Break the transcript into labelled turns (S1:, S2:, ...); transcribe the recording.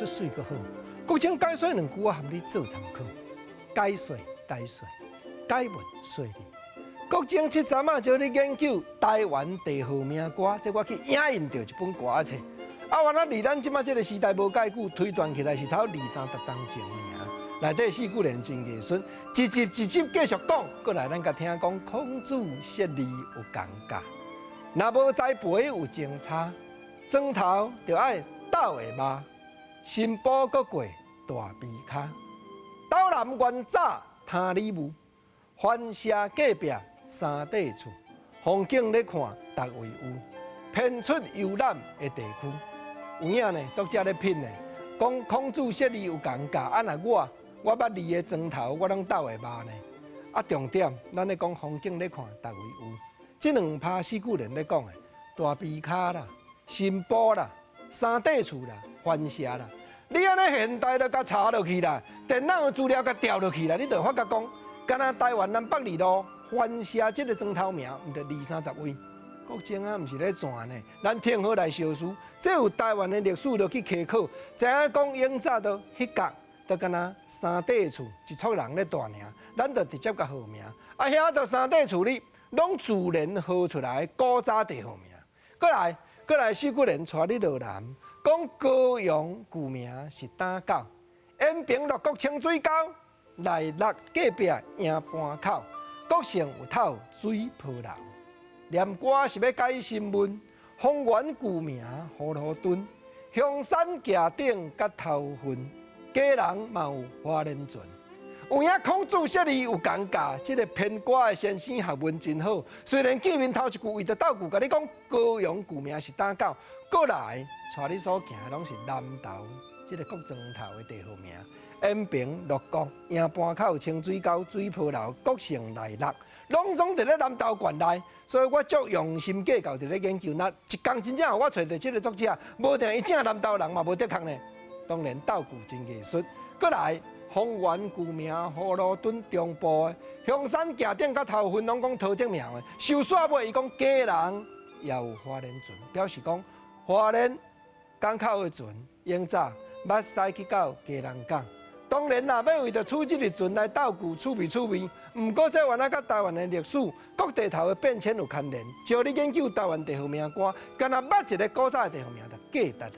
S1: 说水阁好。国情解说2句，我含你做参考。解说，解文说理。国情7站啊，就咧研究台湾地号名歌，这我去影印到一本歌册。原来离咱即马这个时代无介久，推断起来是超2、3十当前尔。内底4句连真艺术，一集继续讲。过来咱甲听讲孔子设理有讲价，若无栽培有情差，庄头就爱斗下肉，新妇搁过大鼻骹。斗南元早摊礼物，番社隔壁三块厝，风景咧看逐位有，偏出游览的地区。有影呢，作者咧品呢，讲孔子设理有讲价，若我捌字的庄头，我拢斗下肉呢。重点，咱咧讲风景咧看逐位有，这2拍4句连咧讲的，大鼻骹啦、新妇啦、三块厝啦、番社啦。你安尼现代就甲查落去啦，电脑的资料甲调落去啦，你就发觉讲，敢若台湾南北二路番社这个庄头名，毋得20、30位。国情啊，毋是咧传呢，咱听好来小书，这有台湾的历史就去科考，知影讲永早都迄角，都敢若三块厝，一撮人咧大名，咱就直接甲号名。遐到三块厝里，拢自然号出来古早地号名。过来4句连带你落南。讲高阳旧名是打狗，延平六国清水沟，内陆隔壁营盘口，国城有透水泡流。念歌是要改新闻，方圆旧名葫芦墩，香山崖顶甲头份，家人嘛有花莲船。有影孔子设理有讲价，这个编歌的先生学问真好。虽然见面头一句为着斗句，甲你讲高阳旧名是打狗，过来带你所行的拢是南投这个国庄头的地号名。延平、六国、营盘口、清水沟、水泡流、国城内陆，拢总伫咧南投县内。所以我足用心计较伫咧研究。那一工真正我找到这个作者，无定伊正南投人嘛无得空呢。当然斗句真艺术。过来。方圆旧名葫芦墩中部的香山崖顶甲头份拢讲头顶名的，收煞尾伊讲家人也有花莲船，表示讲花莲港口的船，永早捌驶去到家人港。当然啦，要为着取这个船来斗句趣味。毋过这原来甲台湾的历史、各地头的变迁有牵连。就你研究台湾地号名歌，敢若捌一个古早的地号名，就价值。